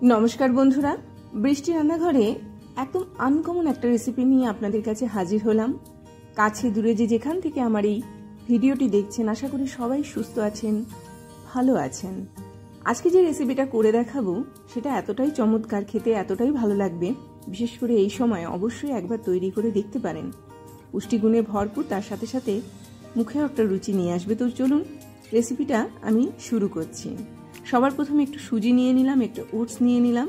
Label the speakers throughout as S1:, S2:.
S1: नमस्कार बंधुरा बृष्टि रान्नाघरे एकदम आनकमन एक रेसिपि निये आपनादेर काछे हाजिर हलाम। काछे दूरे जे जेखान थेके आमार एई भिडियोटी देखछेन आशा करी सबाई सुस्थ आछेन, भालो आछेन। आजके जे रेसिपिटा करे देखाबो सेटा एतटाई चमत्कार, खेते एतटाई भालो लागबे, विशेष करे एई समय अवश्यई एकबार तैरी करे देखते पारेन। पुष्टिगुणे भरपुर, तार साथे साथे मुखेও একটা रुचि निये आसबे। तो चलुन रेसिपिटा आमी शुरू करछि। सबार प्रथमे एकटु सुजी निये निलाम, एकटु ओट्स निये निलाम,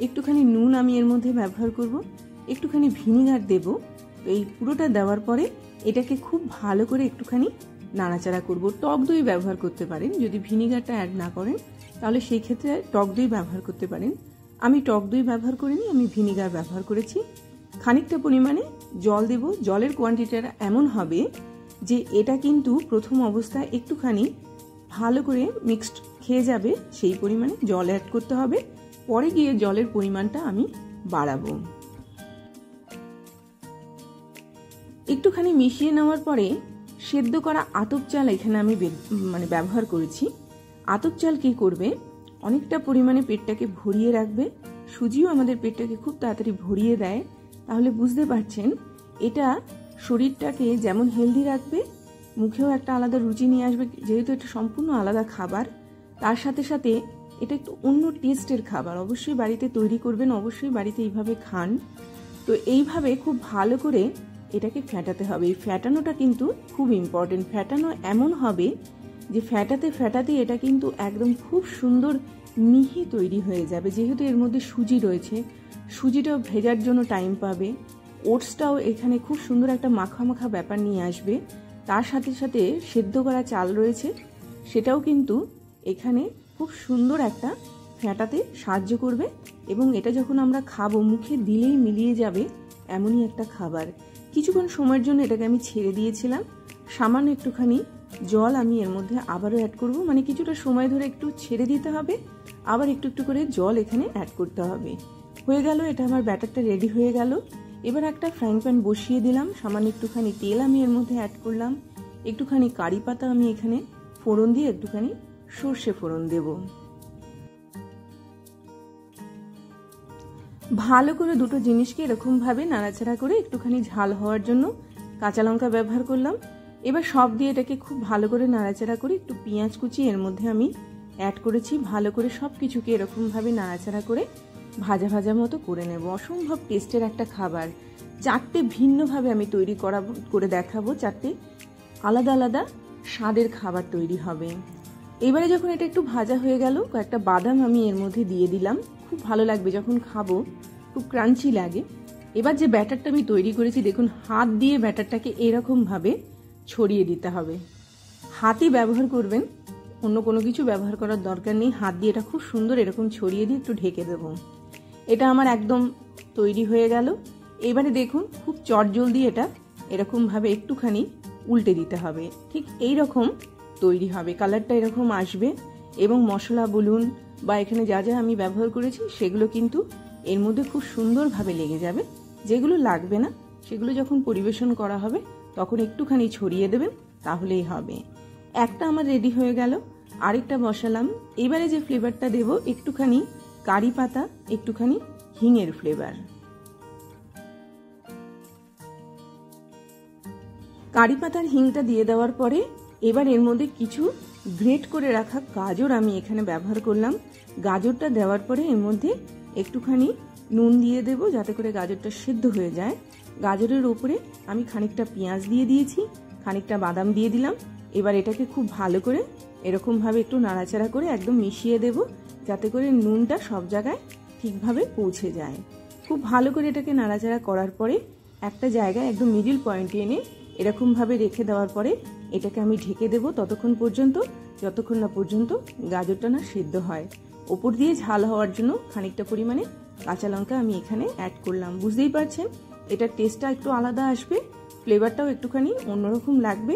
S1: एकटुखानी नुन आमी एर मধ্যে ব্যবহার করব, একটুখানি ভিনিগার দেব। তো এই পুরোটা দেওয়ার পরে এটাকে খুব ভালো করে একটুখানি নাড়াচাড়া করব। টক দই ব্যবহার করতে পারেন, যদি ভিনিগারটা অ্যাড না করেন তাহলে সেই ক্ষেত্রে টক দই ব্যবহার করতে পারেন। আমি টক দই ব্যবহার করিনি, আমি ভিনিগার ব্যবহার করেছি। খানিকটা পরিমাণে জল দেব। জলের কোয়ান্টিটিটা এমন হবে যে এটা কিন্তু প্রথম অবস্থায় একটুখানি ভালো করে মিক্সড খেয়ে যাবে, সেই পরিমাণে জল অ্যাড করতে হবে। পরে গিয়ে জলের পরিমাণটা আমি বাড়াবো। একটুখানি মিশিয়ে নেওয়ার পরে সেদ্ধ করা আতপ চাল এখানে আমি ব্যবহার করেছি। আতপ চাল কি করবে, অনেকটা পরিমাণে পেটটাকে ভরিয়ে রাখবে। সুজিও আমাদের পেটটাকে খুব তাড়াতাড়ি ভরিয়ে দেয়। তাহলে বুঝতে পারছেন এটা শরীরটাকে যেমন হেলদি রাখবে, মুখেও একটা আলাদা রুচি নিয়ে আসবে, যেহেতু এটা সম্পূর্ণ আলাদা খাবার। তার সাথে সাথে এটা একটু অন্য টেস্টের খাবার। অবশ্যই বাড়িতে তৈরি করবেন, অবশ্যই বাড়িতে এইভাবে খান। তো এইভাবে খুব ভালো করে এটাকে ফ্যাটাতে হবে। এই ফ্যাটানোটা কিন্তু খুব ইম্পর্টেন্ট। ফ্যাটানো এমন হবে যে ফ্যাটাতে ফ্যাটাতে এটা কিন্তু একদম খুব সুন্দর মিহি তৈরি হয়ে যাবে। যেহেতু এর মধ্যে সুজি রয়েছে, সুজিটাও ভেজার জন্য টাইম পাবে, ওটসটাও এখানে খুব সুন্দর একটা মাখা মাখা ব্যাপার নিয়ে আসবে। তার সাথে সাথে সেদ্ধ করা চাল রয়েছে, সেটাও কিন্তু এখানে খুব সুন্দর একটা ফ্যাটাতে সাহায্য করবে। এবং এটা যখন আমরা খাবো মুখে দিলেই মিলিয়ে যাবে এমনই একটা খাবার। কিছুক্ষণ সময়ের জন্য এটাকে আমি ছেড়ে দিয়েছিলাম। সামান্য একটুখানি জল আমি এর মধ্যে আবারও অ্যাড করব, মানে কিছুটা সময় ধরে একটু ছেড়ে দিতে হবে, আবার একটু একটু করে জল এখানে অ্যাড করতে হবে। হয়ে গেল, এটা আমার ব্যাটারটা রেডি হয়ে গেল। এবার একটা ফ্রাইং প্যান বসিয়ে দিলাম, সামান্য একটুখানি তেল আমি এর মধ্যে অ্যাড করলাম, একটুখানি কারি পাতা আমি এখানে ফোড়ন দিয়ে একটুখানি সর্ষে ফোড়ন দেব। ভালো করে দুটো জিনিসকে এরকম ভাবে নাড়াচাড়া করে একটুখানি ঝাল হওয়ার জন্য কাঁচা লঙ্কা ব্যবহার করলাম। এবার সব দিয়ে এটাকে খুব ভালো করে নাড়াচাড়া করে একটু পেঁয়াজ কুচি এর মধ্যে আমি অ্যাড করেছি। ভালো করে সব কিছুকে এরকম ভাবে নাড়াচাড়া করে ভাজা ভাজা মতো করে নেব। অসম্ভব টেস্টের একটা খাবার। চারটে ভিন্নভাবে আমি তৈরি করে দেখাবো, চারটে আলাদা আলাদা স্বাদের খাবার তৈরি হবে। এবারে যখন এটা একটু ভাজা হয়ে গেল, কয়েকটা বাদাম আমি এর মধ্যে দিয়ে দিলাম। খুব ভালো লাগবে যখন খাবো, খুব ক্রাঞ্চি লাগে। এবার যে ব্যাটারটা আমি তৈরি করেছি, দেখুন হাত দিয়ে ব্যাটারটাকে এরকম ভাবে ছড়িয়ে দিতে হবে। হাতই ব্যবহার করবেন, অন্য কোনো কিছু ব্যবহার করার দরকার নেই। হাত দিয়ে এটা খুব সুন্দর এরকম ছড়িয়ে দিয়ে একটু ঢেকে দেবো। এটা আমার একদম তৈরি হয়ে গেল। এবারে দেখুন খুব চটজলদি এটা এরকম ভাবে একটুখানি উল্টে দিতে হবে। ঠিক এই রকম তৈরি হবে, কালারটা এরকম আসবে। এবং মশলা বলুন বা এখানে যা যা আমি ব্যবহার করেছি সেগুলো কিন্তু এর মধ্যে খুব সুন্দরভাবে লেগে যাবে। যেগুলো লাগবে না সেগুলো যখন পরিবেশন করা হবে তখন একটুখানি ছড়িয়ে দেবেন, তাহলেই হবে। একটা আমার রেডি হয়ে গেল, আরেকটা বসালাম। এবারে যে ফ্লেভারটা দেব, একটুখানি কারি পাতা, একটুখানি হিঙের ফ্লেভার। কারি পাতার হিংটা দিয়ে দেওয়ার পরে এবার এর মধ্যে কিছু গ্রেট করে রাখা গাজর আমি এখানে ব্যবহার করলাম। গাজরটা দেওয়ার পরে এর মধ্যে একটুখানি নুন দিয়ে দেব, যাতে করে গাজরটা সিদ্ধ হয়ে যায়। গাজরের উপরে আমি খানিকটা পেঁয়াজ দিয়ে দিয়েছি, খানিকটা বাদাম দিয়ে দিলাম। এবার এটাকে খুব ভালো করে এরকমভাবে একটু নাড়াচাড়া করে একদম মিশিয়ে দেব, যাতে করে নুনটা সব জায়গায় ঠিকভাবে পৌঁছে যায়। খুব ভালো করে এটাকে নাড়াচাড়া করার পরে একটা জায়গায় একদম মিডিল পয়েন্টে এনে এরকমভাবে রেখে দেওয়ার পরে এটাকে আমি ঢেকে দেব ততক্ষণ পর্যন্ত যতক্ষণ না পর্যন্ত গাজরটা না সিদ্ধ হয়। ওপর দিয়ে ঝাল হওয়ার জন্য খানিকটা পরিমাণে কাঁচা লঙ্কা আমি এখানে অ্যাড করলাম। বুঝতেই পারছেন এটার টেস্টটা একটু আলাদা আসবে, ফ্লেভারটাও একটুখানি অন্যরকম লাগবে।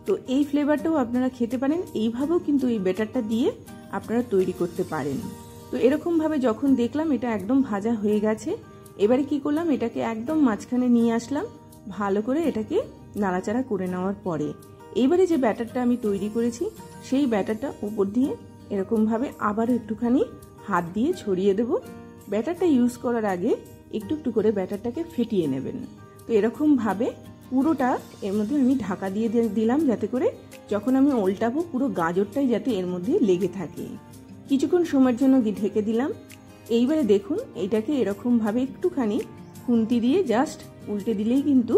S1: তো এই ফ্লেভারটাও আপনারা খেতে পারেন। এইভাবেও কিন্তু এই ব্যাটারটা দিয়ে আপনারা তৈরি করতে পারেন। তো এরকমভাবে যখন দেখলাম এটা একদম ভাজা হয়ে গেছে, এবারে কি করলাম, এটাকে একদম মাঝখানে নিয়ে আসলাম। ভালো করে এটাকে নাড়াচাড়া করে নেওয়ার পরে এইবারে যে ব্যাটারটা আমি তৈরি করেছি সেই ব্যাটারটা উপর দিয়ে এরকম ভাবে আবারও একটুখানি হাত দিয়ে ছড়িয়ে দেব। ব্যাটারটা ইউজ করার আগে একটু একটু করে ব্যাটারটাকে ফেটিয়ে নেবেন। তো এরকমভাবে পুরোটা এর মধ্যে আমি ঢাকা দিয়ে দিলাম, যাতে করে যখন আমি উল্টাবো পুরো গাজরটাই যাতে এর মধ্যে লেগে থাকে। কিছুক্ষণ সময়ের জন্য ঢেকে দিলাম। এইবারে দেখুন এইটাকে এরকমভাবে একটুখানি খুন্তি দিয়ে জাস্ট উল্টে দিলেই কিন্তু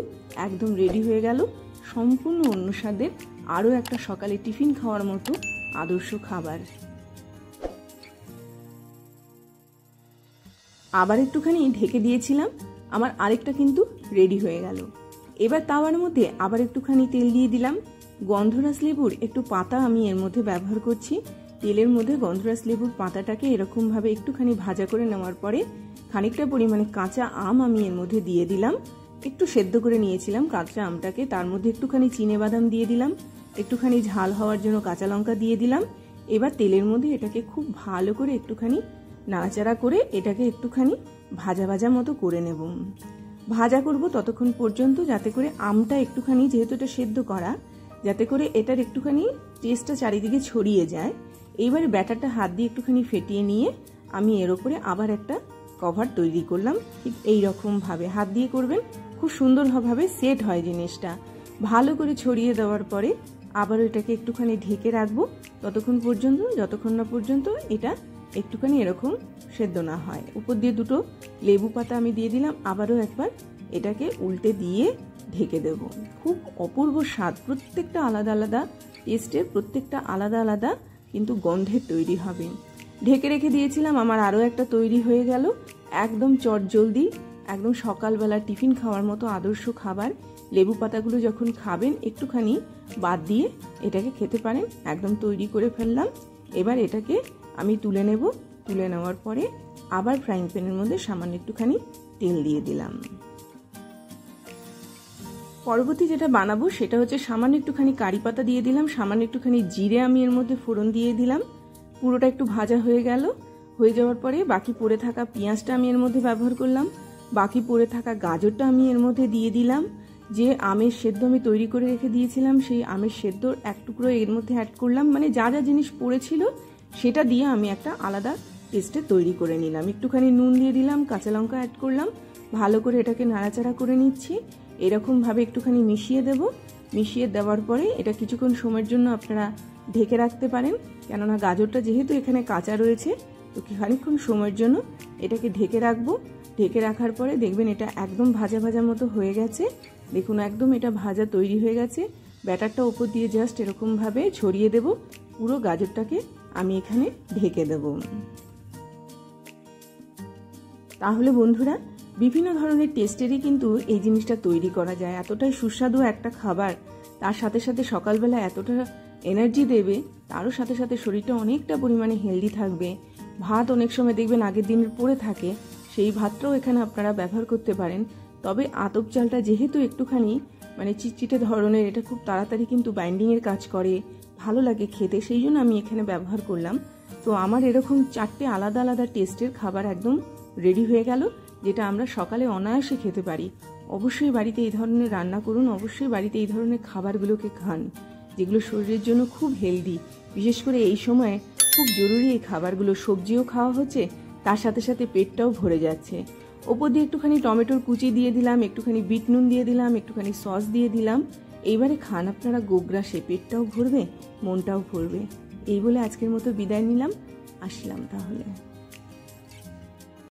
S1: একদম রেডি হয়ে গেল সম্পূর্ণ অন্য স্বাদের আরও একটা সকালে টিফিন খাওয়ার মতো আদর্শ খাবার। আবার একটুখানি ঢেকে দিয়েছিলাম, আমার আরেকটা কিন্তু রেডি হয়ে গেল। এবার তাওয়ার মধ্যে আবার একটুখানি তেল দিয়ে দিলাম। গন্ধরাজ লেবুর একটু পাতা আমি এর মধ্যে ব্যবহার করছি। তেলের মধ্যে গন্ধরাজ লেবুর পাতাটাকে এরকমভাবে একটুখানি ভাজা করে নেওয়ার পরে খানিকটা পরিমাণে কাঁচা আম আমি এর মধ্যে দিয়ে দিলাম। একটু সেদ্ধ করে নিয়েছিলাম কাঁচা আমটাকে, তার মধ্যে একটুখানি চিনেবাদাম দিয়ে দিলাম, একটুখানি ঝাল হওয়ার জন্য কাঁচা লঙ্কা দিয়ে দিলাম। এবার তেলের মধ্যে এটাকে খুব ভালো করে একটুখানি নাড়াচাড়া করে এটাকে একটুখানি ভাজা ভাজা মতো করে নেব। ভাজা করব ততক্ষণ পর্যন্ত যাতে করে আমটা একটুখানি, যেহেতু এটা সেদ্ধ করা, যাতে করে এটার একটুখানি টেস্টটা চারিদিকে ছড়িয়ে যায়। এইবারে ব্যাটারটা হাত দিয়ে একটুখানি ফেটিয়ে নিয়ে আমি এর ওপরে আবার একটা কভার তৈরি করলাম। ঠিক এইরকমভাবে হাত দিয়ে করবেন, খুব সুন্দরভাবে সেট হয় জিনিসটা। ভালো করে ছড়িয়ে দেওয়ার পরে আবার এটাকে একটুখানি ঢেকে রাখবো ততক্ষণ পর্যন্ত, যতক্ষণ না পর্যন্ত এটা একটুখানি এরকম সেদ্ধ না হয়। উপর দিয়ে দুটো লেবু পাতা আমি দিয়ে দিলাম। আবারও একবার এটাকে উল্টে দিয়ে ঢেকে দেব। খুব অপূর্ব স্বাদ, প্রত্যেকটা আলাদা আলাদা টেস্টের, প্রত্যেকটা আলাদা আলাদা কিন্তু গন্ধের তৈরি হবে। ঢেকে রেখে দিয়েছিলাম, আমার আরও একটা তৈরি হয়ে গেল। একদম চটজলদি, একদম সকালবেলা টিফিন খাওয়ার মতো আদর্শ খাবার। লেবু পাতাগুলো যখন খাবেন একটুখানি বাদ দিয়ে এটাকে খেতে পারেন। একদম তৈরি করে ফেললাম। এবার এটাকে আমি তুলে নেব। তুলে নেওয়ার পরে আবার ফ্রাইং প্যানের মধ্যে সামান্য একটুখানি তেল দিয়ে দিলাম। পরবর্তী যেটা বানাবো সেটা হচ্ছে সামান্য একটুখানি কারি পাতা দিয়ে দিলাম, সামান্য একটুখানি জিরে আমি এর মধ্যে ফোড়ন দিয়ে দিলাম। পুরোটা একটু ভাজা হয়ে গেল। হয়ে যাওয়ার পরে বাকি পড়ে থাকা পেঁয়াজটা আমি এর মধ্যে ব্যবহার করলাম, বাকি পড়ে থাকা গাজরটা আমি এর মধ্যে দিয়ে দিলাম। যে আমের সেদ্ধ আমি তৈরি করে রেখে দিয়েছিলাম সেই আমের সেদ্ধর এক টুকরো এর মধ্যে অ্যাড করলাম। মানে যা যা জিনিস পড়েছিল সেটা দিয়ে আমি একটা আলাদা টেস্টে তৈরি করে নিলাম। একটুখানি নুন দিয়ে দিলাম, কাঁচা লঙ্কা অ্যাড করলাম। ভালো করে এটাকে নাড়াচাড়া করে নিচ্ছি। এরকমভাবে একটুখানি মিশিয়ে দেব। মিশিয়ে দেওয়ার পরে এটা কিছুক্ষণ সময়ের জন্য আপনারা ঢেকে রাখতে পারেন, কেননা গাজরটা যেহেতু এখানে কাঁচা রয়েছে, তো খানিকক্ষণ সময়ের জন্য এটাকে ঢেকে রাখবো। ঢেকে রাখার পরে দেখবেন এটা একদম ভাজা ভাজা মতো হয়ে গেছে। দেখুন একদম এটা ভাজা তৈরি হয়ে গেছে। ব্যাটারটা উপর দিয়ে জাস্ট এরকমভাবে ছড়িয়ে দেব। পুরো গাজরটাকে আমি এখানে ঢেকে দেব। তাহলে বন্ধুরা, বিভিন্ন ধরনের টেস্টেরই কিন্তু এই জিনিসটা তৈরি করা যায়। এতটাই সুস্বাদু একটা খাবার, তার সাথে সাথে সকালবেলা এতটা এনার্জি দেবে, তারও সাথে সাথে শরীরটা অনেকটা পরিমাণে হেলদি থাকবে। ভাত অনেক সময় দেখবেন আগের দিনের পড়ে থাকে, সেই ভাতটাও এখানে আপনারা ব্যবহার করতে পারেন। তবে আতপ চালটা যেহেতু একটুখানি মানে চিটচিটে ধরনের, এটা খুব তাড়াতাড়ি কিন্তু বাইন্ডিংয়ের কাজ করে, ভালো লাগে খেতে, সেই জন্য আমি এখানে ব্যবহার করলাম। তো আমার এরকম 4টে আলাদা আলাদা টেস্টের খাবার একদম রেডি হয়ে গেল, যেটা আমরা সকালে অনায়াসে খেতে পারি। অবশ্যই বাড়িতে এই ধরনের রান্না করুন, অবশ্যই বাড়িতে এই ধরনের খাবারগুলোকে খান, যেগুলো শরীরের জন্য খুব হেলদি। বিশেষ করে এই সময়ে খুব জরুরি এই খাবারগুলো। সবজিও খাওয়া হচ্ছে, তার সাথে সাথে পেটটাও ভরে যাচ্ছে। ওপর দিয়ে একটুখানি টমেটোর কুচি দিয়ে দিলাম, একটুখানি বিট নুন দিয়ে দিলাম, একটুখানি সস দিয়ে দিলাম। এইবারে খান আপনারা গোগ্রাসে, পেটটাও ভরবে, মনটাও ভরবে। এই বলে আজকের মতো বিদায় নিলাম, আসলাম তাহলে।